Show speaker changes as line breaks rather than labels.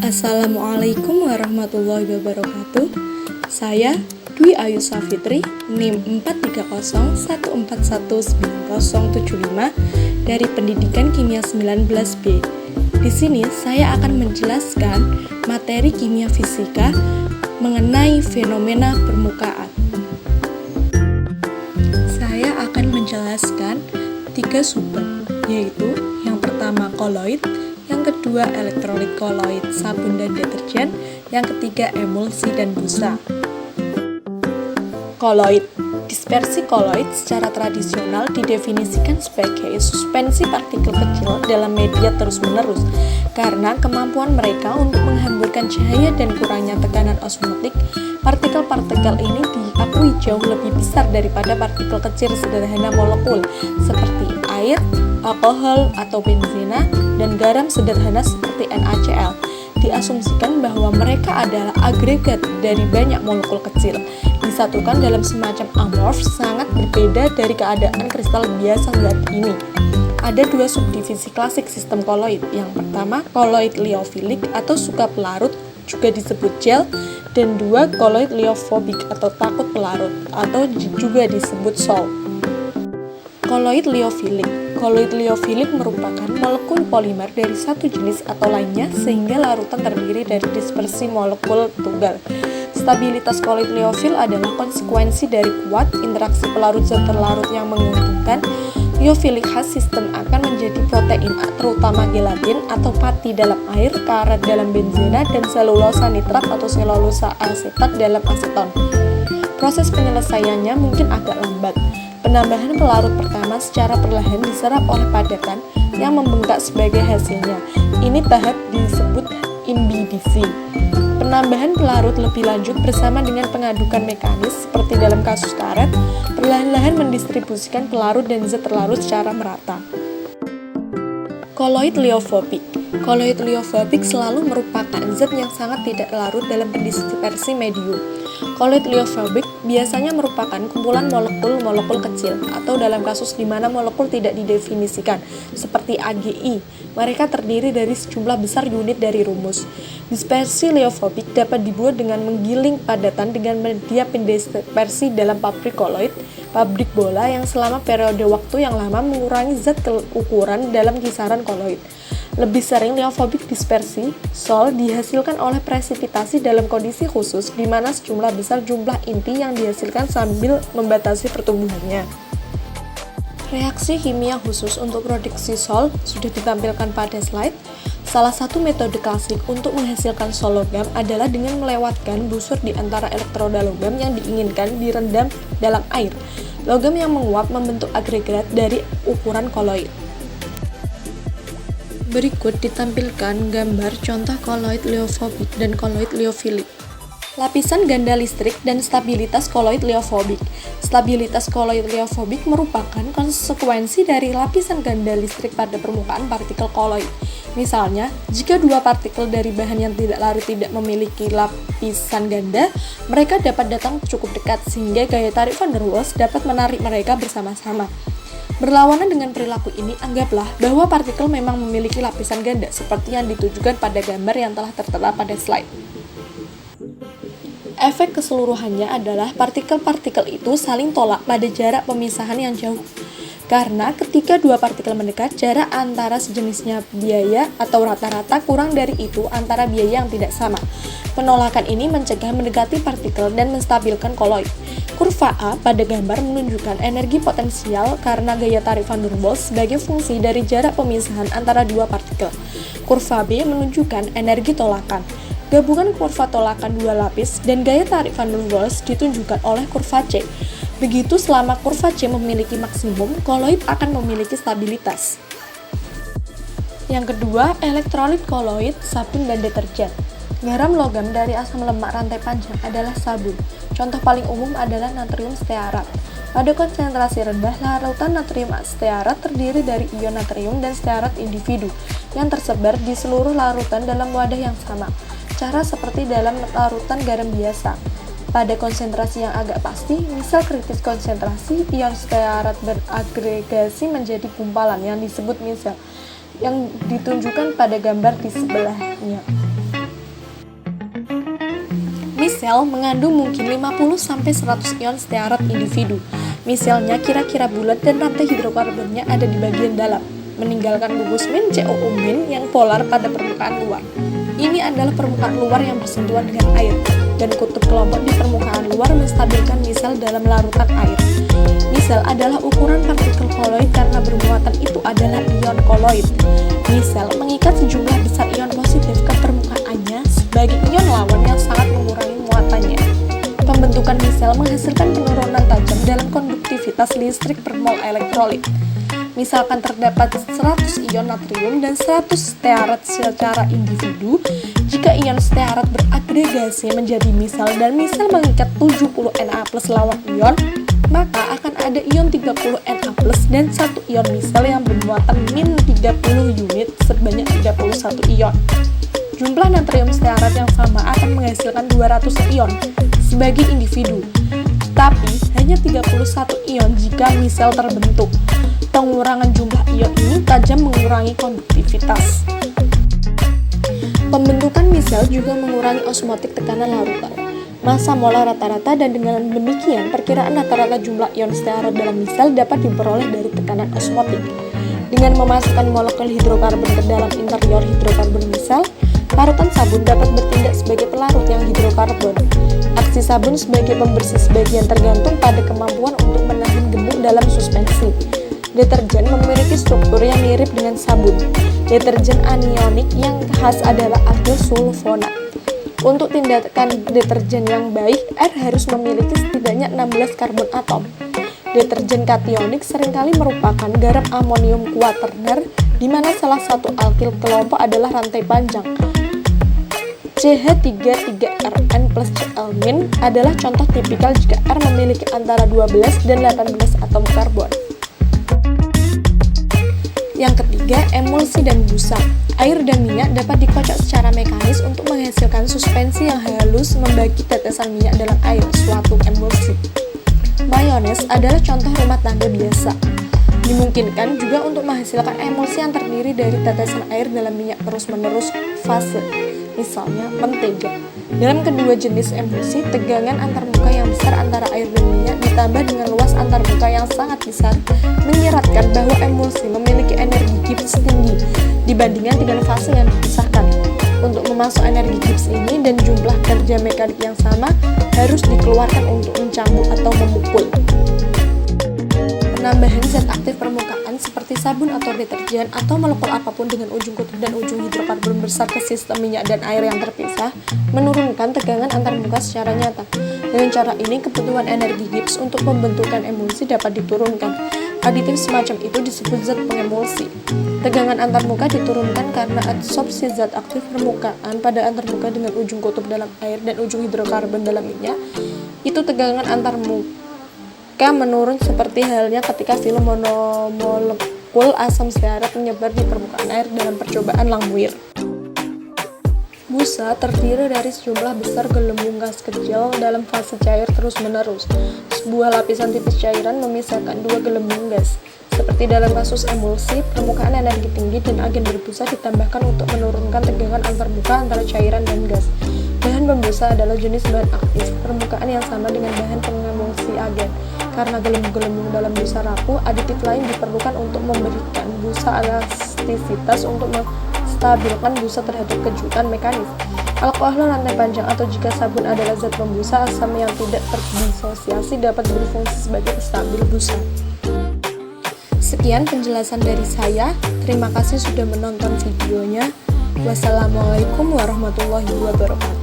Assalamualaikum warahmatullahi wabarakatuh. Saya Dwi Ayu Safitri, NIM 430141975 dari Pendidikan Kimia 19B. Di sini saya akan menjelaskan materi kimia fisika mengenai fenomena permukaan. Saya akan menjelaskan 3 sumber, yaitu yang pertama koloid, yang kedua elektrolit koloid, sabun dan deterjen, yang ketiga emulsi dan busa. Koloid. Dispersi koloid secara tradisional didefinisikan sebagai suspensi partikel kecil dalam media terus-menerus karena kemampuan mereka untuk menghamburkan cahaya dan kurangnya tekanan osmotik. Partikel-partikel ini diakui jauh lebih besar daripada partikel kecil sederhana molekul seperti air, alkohol atau benzena, dan garam sederhana seperti NaCl. Diasumsikan bahwa mereka adalah agregat dari banyak molekul kecil, disatukan dalam semacam amorf sangat berbeda dari keadaan kristal biasa zat ini. Ada 2 subdivisi klasik sistem koloid. Yang pertama, koloid liofilik atau suka pelarut, juga disebut gel, dan 2 koloid liofobik atau takut pelarut, atau juga disebut sol. Koloid liofilik. Koloid liofilik merupakan molekul polimer dari satu jenis atau lainnya sehingga larutan terdiri dari dispersi molekul tunggal. Stabilitas koloid liofil adalah konsekuensi dari kuat interaksi pelarut zat terlarut yang menguntungkan. Liofilik khas sistem akan menjadi protein, terutama gelatin atau pati dalam air, karet dalam benzena, dan selulosa nitrat atau selulosa asetat dalam aseton. Proses penyelesaiannya mungkin agak lambat. Penambahan pelarut pertama secara perlahan diserap oleh padatan yang membengkak sebagai hasilnya. Ini tahap disebut imbibisi. Penambahan pelarut lebih lanjut bersama dengan pengadukan mekanis seperti dalam kasus karet, perlahan-lahan mendistribusikan pelarut dan zat terlarut secara merata. Koloid liofobik. Koloid liofobik selalu merupakan zat yang sangat tidak larut dalam dispersi medium. Koloid liofobik biasanya merupakan kumpulan molekul-molekul kecil, atau dalam kasus di mana molekul tidak didefinisikan, seperti AgI. Mereka terdiri dari sejumlah besar unit dari rumus. Dispersi liofobik dapat dibuat dengan menggiling padatan dengan media pendispersi dalam pabrik koloid, pabrik bola yang selama periode waktu yang lama mengurangi zat ukuran dalam kisaran koloid. Lebih sering liofobik dispersi, sol, dihasilkan oleh presipitasi dalam kondisi khusus di mana sejumlah besar jumlah inti yang dihasilkan sambil membatasi pertumbuhannya. Reaksi kimia khusus untuk produksi sol sudah ditampilkan pada slide. Salah satu metode klasik untuk menghasilkan sol logam adalah dengan melewatkan busur di antara elektroda logam yang diinginkan direndam dalam air. Logam yang menguap membentuk agregat dari ukuran koloid. Berikut ditampilkan gambar contoh koloid liofobik dan koloid liofilik. Lapisan ganda listrik dan stabilitas koloid liofobik. Stabilitas koloid liofobik merupakan konsekuensi dari lapisan ganda listrik pada permukaan partikel koloid. Misalnya, jika 2 partikel dari bahan yang tidak larut tidak memiliki lapisan ganda, mereka dapat datang cukup dekat sehingga gaya tarik van der Waals dapat menarik mereka bersama-sama. Berlawanan dengan perilaku ini, anggaplah bahwa partikel memang memiliki lapisan ganda seperti yang ditujukan pada gambar yang telah tertera pada slide. Efek keseluruhannya adalah partikel-partikel itu saling tolak pada jarak pemisahan yang jauh. Karena ketika 2 partikel mendekat, jarak antara sejenisnya biaya atau rata-rata kurang dari itu antara biaya yang tidak sama. Penolakan ini mencegah mendekati partikel dan menstabilkan koloid. Kurva A pada gambar menunjukkan energi potensial karena gaya tarik van der Waals sebagai fungsi dari jarak pemisahan antara 2 partikel. Kurva B menunjukkan energi tolakan. Gabungan kurva tolakan 2 lapis dan gaya tarik van der Waals ditunjukkan oleh kurva C. Begitu selama kurva C memiliki maksimum, koloid akan memiliki stabilitas. Yang kedua, elektrolit koloid, sabun dan deterjen. Garam logam dari asam lemak rantai panjang adalah sabun. Contoh paling umum adalah natrium stearat. Pada konsentrasi rendah, larutan natrium stearat terdiri dari ion natrium dan stearat individu yang tersebar di seluruh larutan dalam wadah yang sama. Cara seperti dalam larutan garam biasa. Pada konsentrasi yang agak pasti, misal kritis konsentrasi, ion stearat beragregasi menjadi gumpalan yang disebut misal, yang ditunjukkan pada gambar di sebelahnya. Misel mengandung mungkin 50-100 ion stearat individu. Misalnya kira-kira bulat dan rantai hidrokarbonnya ada di bagian dalam, meninggalkan gugus COO- yang polar pada permukaan luar. Ini adalah permukaan luar yang bersentuhan dengan air, dan kutub kelompok di permukaan luar menstabilkan misel dalam larutan air. Misel adalah ukuran partikel koloid karena bermuatan itu adalah ion koloid. Misel mengikat sejumlah besar ion positif ke permukaannya sebagai ion lawan yang sangat mengurangi muatannya. Pembentukan misel menghasilkan penurunan tajam dalam konduktivitas listrik per mol elektrolit. Misalkan terdapat 100 ion natrium dan 100 stearat secara individu, jika ion stearat beragregasi menjadi misel dan misel mengikat 70 Na+ lawan ion, maka akan ada ion 30 Na+ dan 1 ion misel yang bermuatan min 30 unit sebanyak 31 ion. Jumlah natrium stearat yang sama akan menghasilkan 200 ion sebagai individu, tapi hanya 31 ion jika misel terbentuk. Pengurangan jumlah ion ini tajam mengurangi konduktivitas. Pembentukan misel juga mengurangi osmotik tekanan larutan, massa molar rata-rata, dan dengan demikian perkiraan rata-rata jumlah ion stearat dalam misel dapat diperoleh dari tekanan osmotik. Dengan memasukkan molekul hidrokarbon ke dalam interior hidrokarbon misel, larutan sabun dapat bertindak sebagai pelarut yang hidrokarbon. Aksi sabun sebagai pembersih sebagian tergantung pada kemampuan untuk menahan gemuk dalam suspensi. Deterjen memiliki struktur yang mirip dengan sabun. Deterjen anionik yang khas adalah alkyl sulfonat. Untuk tindakan deterjen yang baik, air harus memiliki setidaknya 16 karbon atom. Deterjen kationik seringkali merupakan garam amonium kuaterner, di mana salah satu alkyl kelompok adalah rantai panjang. CH3,3Rn plus Cl- adalah contoh tipikal jika R memiliki antara 12 dan 18 atom karbon. Yang ketiga, emulsi dan busa. Air dan minyak dapat dikocok secara mekanis untuk menghasilkan suspensi yang halus membagi tetesan minyak dalam air, suatu emulsi. Mayones adalah contoh rumah tangga biasa. Dimungkinkan juga untuk menghasilkan emulsi yang terdiri dari tetesan air dalam minyak terus-menerus fase, misalnya mentega. Dalam kedua jenis emulsi, tegangan antarmuka yang besar antara air dan minyak ditambah dengan luas antarmuka yang sangat besar menyiratkan bahwa emulsi memiliki energi Gibbs tinggi dibandingkan dengan fase yang dipisahkan. Untuk memasuk energi Gibbs ini dan jumlah kerja mekanik yang sama harus dikeluarkan untuk mencambuk atau memukul. Penambahan zat aktif permukaan seperti sabun atau deterjen atau molekul apapun dengan ujung kutub dan ujung hidrokarbon besar ke sistem minyak dan air yang terpisah menurunkan tegangan antarmuka secara nyata. Dengan cara ini, kebutuhan energi Gibbs untuk pembentukan emulsi dapat diturunkan. Aditif semacam itu disebut zat pengemulsi. Tegangan antarmuka diturunkan karena adsorpsi zat aktif permukaan pada antarmuka dengan ujung kutub dalam air dan ujung hidrokarbon dalam minyak. Itu tegangan antarmuka menurun seperti halnya ketika film monomolekul asam stearat menyebar di permukaan air dalam percobaan Langmuir. Busa terdiri dari sejumlah besar gelembung gas kecil dalam fase cair terus-menerus. Sebuah lapisan tipis cairan memisahkan dua gelembung gas. Seperti dalam kasus emulsi, permukaan energi tinggi dan agen berbusa ditambahkan untuk menurunkan tegangan antarmuka antara cairan dan gas. Bahan pembusa adalah jenis bahan aktif, permukaan yang sama dengan bahan pengemulsi agen. Karena gelembung-gelembung dalam busa rapuh, aditif lain diperlukan untuk memberikan busa elastisitas untuk menstabilkan busa terhadap kejutan mekanis. Alkohol rantai panjang atau jika sabun adalah zat pembusa, asam yang tidak terdisosiasi dapat berfungsi sebagai penstabil busa. Sekian penjelasan dari saya. Terima kasih sudah menonton videonya. Wassalamualaikum warahmatullahi wabarakatuh.